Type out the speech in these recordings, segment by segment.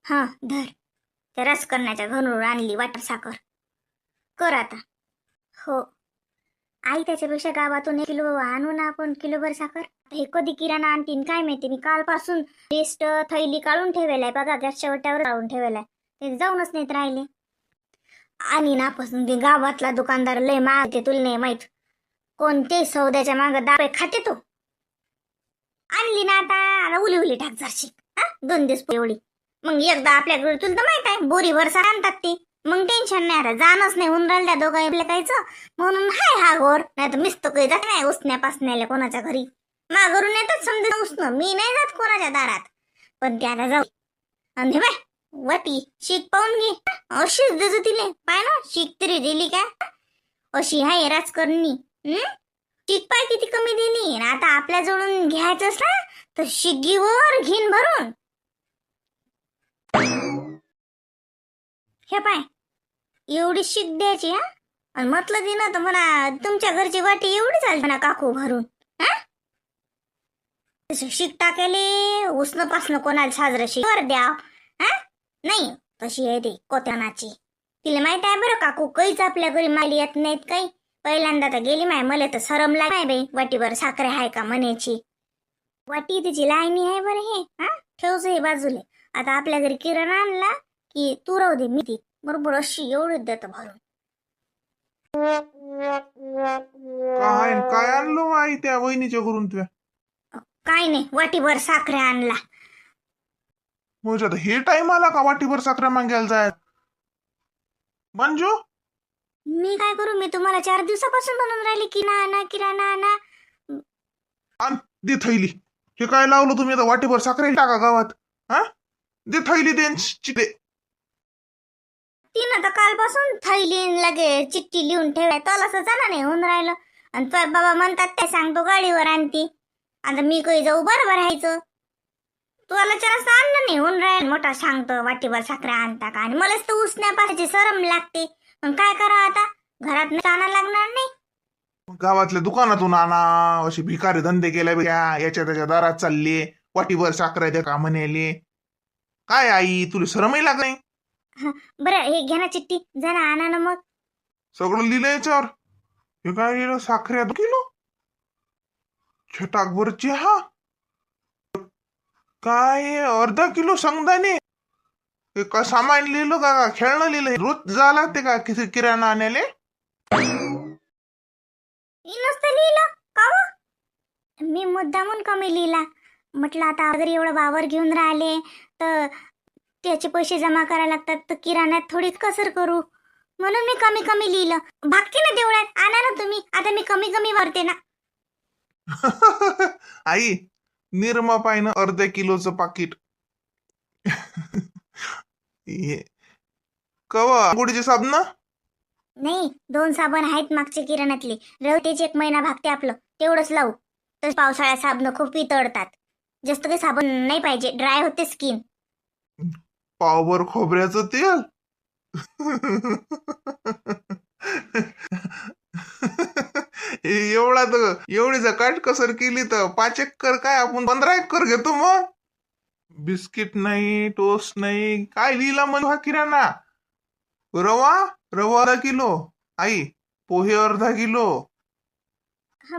हा धर. त्या रसकरण्याच्या घरून आणली वाटर साखर. कर आता. हो आई, त्याच्यापेक्षा गावातून 1 किलो आणू ना आपण, किलोभर साखर. हे कधी किराणा आणतीन काय माहिती. मी कालपासून टेस्ट थैली काढून ठेवायलाय बघा, गॅसच्या वट्यावर काढून ठेवायलाय. ते जाऊनच नाहीत राहिले. आणि नापासून ते गावातला दुकानदार लय मागते, तुला नाही माहित. कोणते सौद्याच्या माग दाबे खाते तो. आणली ना आता उली उली टाक जरशी. 2 दिवस एवढी. मग एकदा आपल्याकडे तुला तर माहित आहे बोरीभर सार आणतात ते. मग टेन्शन नाही. आता जाणच नाही होऊन राहिलं त्या दोघं आपल्या कायचं. म्हणून हाय हा गोर. नाही तर मिस्त काही जात नाही उसण्या पासण्याला कोणाच्या घरी. माघरून येतात समजा उसणं. मी नाही जात कोणाच्या दारात. पण ते आता जाऊ. आणि हे बाय वटी शीक पाहून घे. अशीच देतो तिले. पाय ना शीक तरी दिली का. अशी हाय राजकारणी. शीक पाय किती कमी दिली. आता आपल्या जवळून घ्यायचं ना तर शिगीवर घेईन भरून. हे पाय एवढी शीक द्यायची. आणि म्हटलं ती ना तर म्हणा तुमच्या घरची वाटी एवढी चालते म्हणा काकू भरून. शीक टाकायले उसनं पासनं कोणाला साजरं शिक द्या. नाही तशी आहे ती कोत्यानाची. तिला माहित आहे बरं काकू काहीच आपल्या घरी माली येत नाहीत काही. पहिल्यांदा तर गेली माय. मला तर सरम लाग बाई वाटीभर साखरे आहे का म्हणायची. वाटी तिची लाईनी आहे बरं हे. ठेवच हे बाजूले. आता आपल्या घरी किराणा आणला की तू राहू दे, मी ती बरोबर अशी एवढीच देतो भरून. काय आणलो आई त्या वहिनीच्या घरून तुझ्या. काय नाही वाटीभर साखरे आणला. म्हणजे आता हे टाइम आला का वाटीभर साखरा मागायला जाय. मंजू मी काय करू. मी तुम्हाला 4 दिवसापासून म्हणून राहिली की ना किराणा आणा. आण दे थैली. हे काय लावलं तुम्ही आता वाटीभर साखरे टाका गावात. दे थैली दे चिटे. तिनं तर कालपासून थैली लगे चिठ्ठी लिहून ठेवाय तर असं जाणं नाही होऊन राहिलं. आणि बाबा म्हणतात ते सांगतो गाडीवर आणते. आता मी काही जाऊ बरोबर राहायचं. तुला चरस आणलं नाही होऊन राहील. मोठा सांगतो वाटीभर साखरा आणता का. आणि मलाच तर उसण्या पाहायची सरम लागते. मग काय करा आता. घरात आणा लागणार नाही. गावातल्या दुकानातून आणा. अशी भिकारी धंदे केल्या याच्या त्याच्या दारात चालले. वाटीभर साखरा द्या का म्हणाले. काय आई तुला शरमही लाग नाही. बरं हे घ्या ना चिठ्ठी. जा ना आणा ना मग. सगळं लिहिलं याच्यावर. हे काय लिहिलं. साखऱ्या 2 किलो. छटाकभर चहा. काय 1/2 किलो शेंगदाणे. हे का सामान लिहिलं का खेळणं लिहिलं. रोज जा लागते का किराणा आणायला. नसतं लिहिलं का हो? मी मुद्दामून कमी लिहिला. म्हटलं आता अगर एवढं वावर घेऊन राहिले तर त्याचे पैसे जमा करायला लागतात. तर किराण्यात थोडी कसर करू म्हणून मी कमी कमी लिहिलं. भागते ना देवळात. आणा ना तुम्ही. आता मी कमी कमी भरते ना. आई निरमा पायनं 1/2 किलोचं पाकिट. कवा आंघोळीचे साबण. नाही 2 साबण आहेत मागचे किराण्यातले. रवतेचे 1 महिना भागते आपलं. तेवढंच लावू. तर पावसाळ्यात साबण खूप वितळतात. जास्त काही साबण नाही पाहिजे. ड्राय होते स्किन. पावभर खोबऱ्याचं तेल. एवढा तर एवढीच काटकसर केली तर 5 एकर काय आपण 15 एकर घेतो. मग बिस्किट नाही टोस्ट नाही. काय लिहिला मग हा किराणा. रवा 1/2 किलो. आई पोहे 1/2 किलो.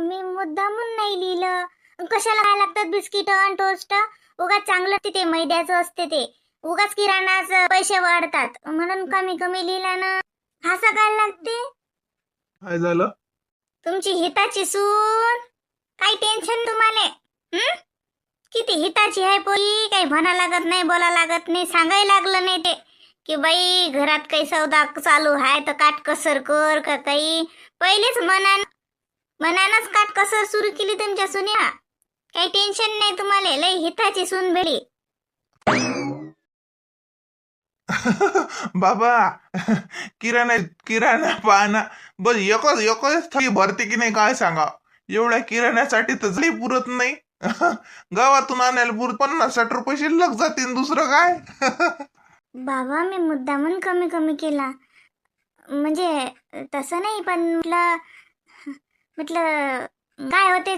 मी मुद्दामून नाही लिहिलं. कशाला काय लागतात बिस्किट आणि टोस्ट. उगाच चांगलं ते मैद्याचं असते ते. उगाच किराणाचे पैसे वाढतात म्हणून कमी कमी लिहिला ना. हसा काय लागते. काय झालं. तुमची हिताची सून. काही टेन्शन तुम्हाला. किती हिताची आहे पोरी. काही म्हणा लागत नाही बोला लागत नाही. सांगायला लागलं नाही ते की बाई घरात काही सौदा चालू आहे तर काटकसर कर का काही. पहिलेच मनानच काटकसर सुरू केली तुमच्या सुन्या. काही टेन्शन नाही तुम्हाला. लय हिताची सून भेटली. बाबा किराणा पाहना बस एकच थैली भरते की नाही काय सांगा. एवढ्या किराण्यासाठी तर जरी पुरत नाही. गावातून आणायला पुरत 50-60 रुपये शिल्लक जातील. दुसरं काय. बाबा मी मुद्दामून कमी कमी केला. म्हणजे तसं नाही पण म्हटलं काय होते.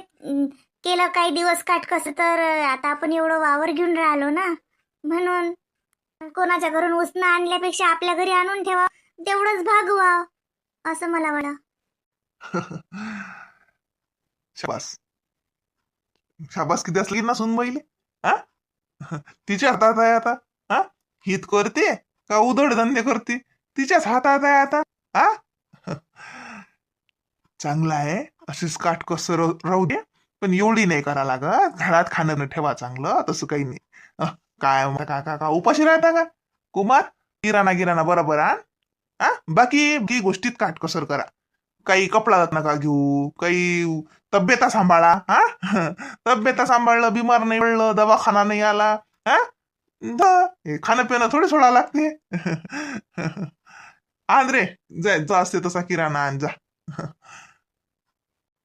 केलं काही दिवस काटकसं तर आता आपण एवढं वावर घेऊन राहिलो ना म्हणून. कोणाच्या घरून उसनं आणल्यापेक्षा आपल्या घरी आणून ठेवा, तेवढंच भागवा असं मला वाटतं. शाबास शाबास किती असली ना सुनबाईले. हा तिच्या हातात आहे आता. हा हित करते का उधड धंदे करते, तिच्याच हातात आहे आता. हा चांगला आहे, अशीच काटकसर राहू दे, पण एवढी नाही करा लागत. घरात खाणं न ठेवा चांगलं, तसं काही नाही. काय का का का उपाशी राहता का कुमार? किराणा गिराणा बरोबर आण. हा बाकी गोष्टीत काटकसर करा. काही कपडा नका घेऊ, काही तब्येता सांभाळा. हा तब्येता सांभाळलं, बिमार नाही पडलं, दवाखाना नाही आला. हा हे खाणं पिणं थोडी सोडा लागते. आण रे, जा जा असते तसा किराणा आण जा.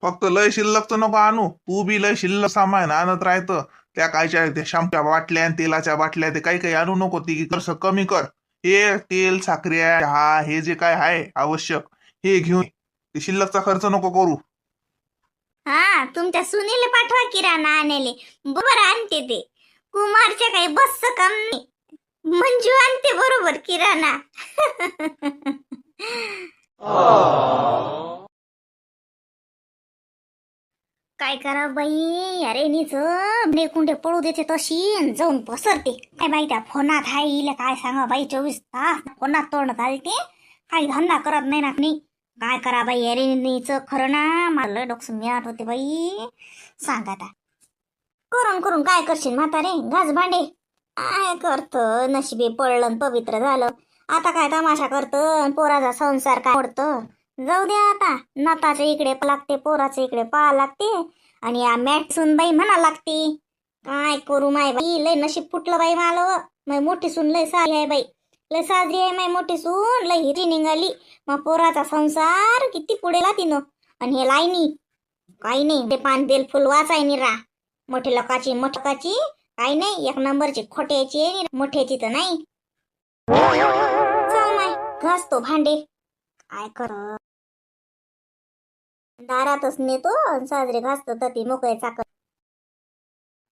फक्त लय शिल्लकचं नको आणू. तू बी लय शिल्लक सामान आणत राहतं. त्या कायच्या त्या शामच्या बाटल्या आणि तेलाच्या बाटल्या ते काही काही आणू नको. ती कसं कमी कर. हे तेल, साखऱ्या, चहा हे जे काय आहे आवश्यक हे घेऊन ते शिल्लकचा खर्च नको करू. हा तुमच्या सुनील पाठवा किराणा आणायले, बरोबर आणते ते. कुमारच्या काही बसचं काम नाही, मंजू आणते बरोबर किराणा. काय करा बाई, अरे नीच कुंडे पळू देते तशी आणि जाऊन पसरते. काय बाई त्या फोनात हाय, हिला काय सांगा बाई, 24 तास फोनात तोंड घालते, काही धंदा करत नाही ना. काय करा बाई, अरे नीच खरं ना, मला डोकं मिळत होते बाई. सांग आता करून करून काय करशील म्हातारे, घास भांडे. काय करत, नशिबी पडलं पवित्र झालं. आता काय तमाशा करत, पोराचा संसार काय पडतं. जाऊ द्या आता, नाताच्या इकडे लागते, पोराच्या इकडे पाहा लागते, आणि या मॅट सून बाई म्हणा लागते. काय करू माय बाई, लय नशीब फुटलं बाई मला. माय मोठी सून लय सारी आहे बाई, लय साजरी आहे माय मोठी सून, लय हिरी निघाली. मग पोराचा संसार किती पुढे तिनं. आणि हे लाईनी काही नाही, ते पान तेल फुल वाचाय निरा. मोठे लोकाची मोठकाची काही नाही, एक नंबरची खोट्याची मोठ्याची तर नाही. चल माय घासतो भांडे. काय कर, दारातच नेतो साजरे घासतो तर ती मोकळे चाकर.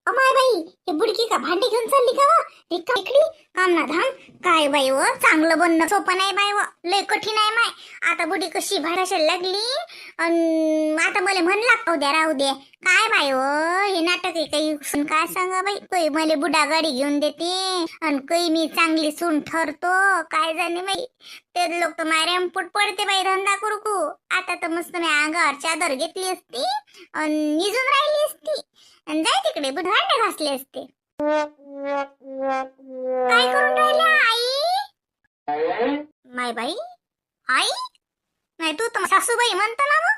अमाय बाई, हे बुडकी का भांडी घेऊन चालली का व? इकडी काम ना धाम. काय बाई व, चांगलं बनणं सोपं नाही बाई व, लय कठीण आहे माय. आता बुडी कशी भाडायला लागली, आता मला म्हण लागतो द्या राहू दे. काय बाई व, हे नाटक आहे काही. काय सांगा बाई, काही मला बुडा गाडी घेऊन देते आणि काही मी चांगली सून ठरतो. काय जाणे बाई, ते लोक तर माऱ्या पुट पडते बाई धंदा करू. आता तर मस्त मी अंगावर चादर घेतली असती आणि निजून राहिली असती आणि जाय तिकडे भांडे घासले असते. काय करून राहिल्या आई? माय बाई, आई नाही, तू तर सासूबाई म्हणतो ना मग.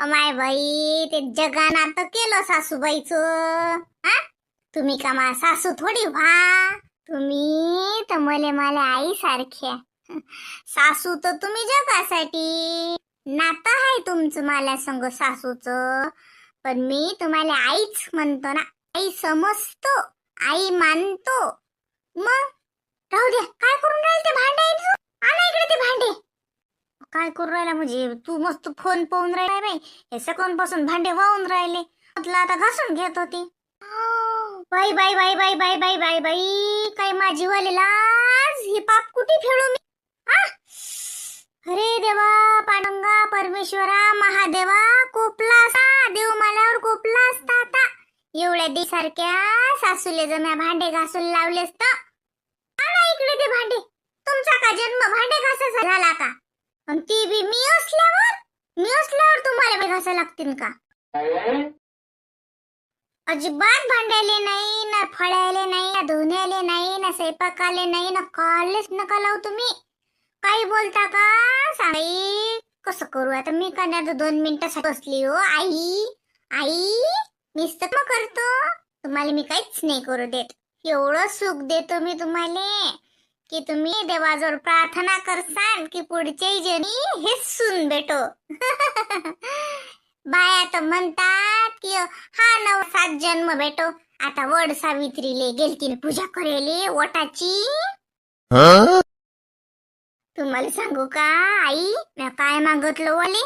माय बाई, ते जगान आता केलं सासूबाईचं. हा तुम्ही का मा सासू थोडी व्हा, तुम्ही तर मला आई सारख्या. सासू तर तुम्ही जगासाठी. नातं आहे तुमचं मला संग सासूचं, पण मी तुम्हाला आईच म्हणतो ना. आई समजतो, आई मानतो. मग राहू द्या, काय करून राहील ते भांडे, आणा इकडे ते भांडे. काय करून राहिला म्हणजे, तू मस्त फोन पाहून राहिला बाई. हे सेकंड पासून भांडे वाहून राहिले, म्हटलं आता घासून घेत होती. बाई बाई बाई बाई बाई बाई बाई बाई, काय माझी वाले लाज, हे पाप कुठे फेडू मी. अरे देवा, पांडुरंगा, परमेश्वरा, महादेवा, कोपला असा देव माल्यावर कोपला असता. आता एवढ्या दिसारख्या सासूले जम्या भांडे घासून लावले असत. आणा इकडे ते भांडे. तुमचा का जन्म भांडे घासायचा झाला का? आणि ती बी मी असल्यावर तुम्हाला घासा लागतील का? अजिबात भांडायले नाही ना, फळायले नाही ना, धुण्याले नाही ना, स्वयंपाकाले नाही ना, कालेच नका लावू तुम्ही. काही बोलता का साई? कसं करू आता मी? का 2 मिनिटासाठी बसली हो आई. आई मीच तर करतो तुम्हाला, मी काहीच नाही करू देत. एवढं सुख देतो मी तुम्हाला की तुम्ही देवाजवळ प्रार्थना करसान की पुढच्या जणी हेच सून भेटो. बाया तर म्हणतात की हा 9-7 जन्म भेटो. आता वड सावित्रीले गेलती पूजा करेले ओटाची. तुम्हाला सांगू का आई, मी काय मागितलं वले?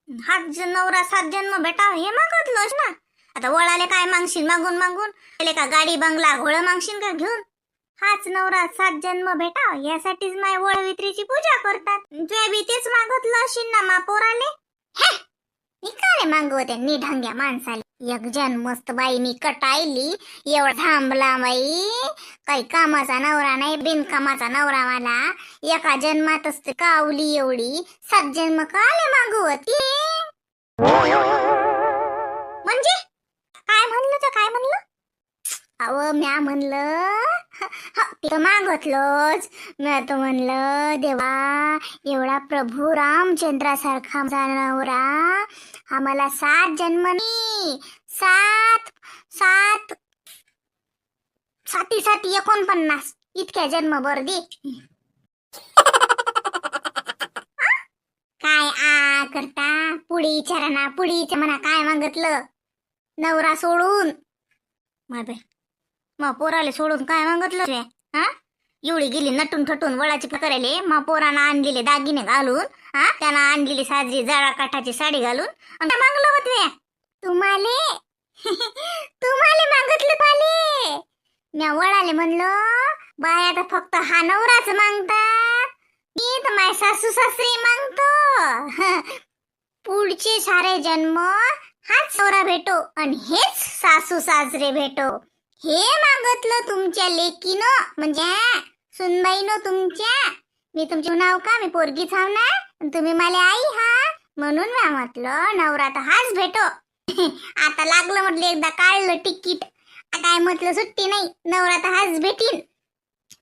हा नवरा 7 जन्म भेटा हे मागितलंच ना. आता वळाले काय मागशील मागून? का गाडी बंगला घोडं मागशील का घेऊन? हाच नवरा 7 जन्म भेटा यासाठीच माय वळवित्रीची पूजा करतात. तुझ्या बी तेच मागतलं असेल ना मा पोराले. हे निकाले मागवते निढंग्या माणसाले. एक जण मस्त बाईनी कटायली एवढा थांबला बाई. काही कामाचा नवरा नाही बिनकामाचा नवरा मला. एका जन्मातच ते कावली एवढी 7 जन्म काले मागवती. म्हणजे काय म्हणलं तर काय म्हणलं? अहो म्या म्हणलं ते तर मागतलोच. म्या तर म्हणलं देवा एवढा प्रभू रामचंद्रासारखा नवरा आम्हाला 7 जन्म नाही 7 साती 49 इतक्या जन्म बर दे. काय आ करता पुढे विचारा ना पुढे म्हणा काय मागितलं नवरा सोडून. मग पोराले सोडून काय मागितलं रे? हा एवढी गेली नटून ठटून वळाची करायले मा पोरानं आणलेले दागिने घालून. हा त्यानं आणलेली साजरी जाळा काठाची साडी घालून आणि काय मागलं होते तुम्हाले? तुम्हाले मागितलं पाले. म्या वळाले म्हणलं बाया तर फक्त हा नवराच मागतात. मी तर माझे सासू सासरे मागतो. पुढचे सारे जन्म हाच नवरा भेटो आणि हेच सासू सासरे भेटो. हे मागतलं तुमच्या लेकीनं म्हणजे सुनबाईनं तुमच्या. मी तुमचे नाव का मी पोरगीच हाव ना तुम्ही मला आई हा म्हणून मी म्हटलं नवरा तर हाच भेटो. आता लागलं म्हटलं एकदा काढलं तिकीट काय म्हटलं सुट्टी नाही नवरा तर हाच भेटीन.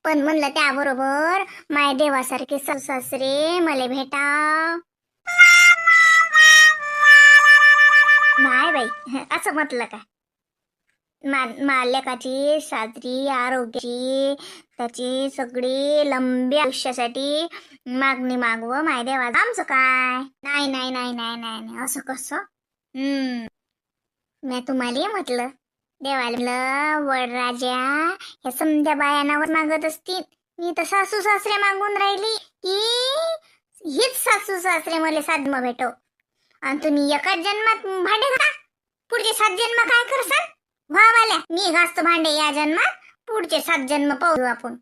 पण म्हणलं त्याबरोबर माय देवासारखे सासू सासरे मला भेटा. नाही बाई असं म्हटलं का? मालकाची साजरी आरोग्याची त्याची सगळी लंबी आयुष्यासाठी मागणी मागव माय देवा. आमचं काय नाही नाही नाही नाही नाही असं कसं. मी तुम्हाला म्हटलं देवाला वडराजा ह्या समध्या बायानावर मागत असतील. मी तर सासू सासरे मागून राहिली की हीच सासू सासरे मला 7 जन्म भेटो. आणि तुम्ही एकाच जन्मात भांडे घा पुढचे 7 जन्म काय करसान? व्हावाल्या मी घासतो भांडे या जन्मात पुढचे 7 जन्म पाहू आपण.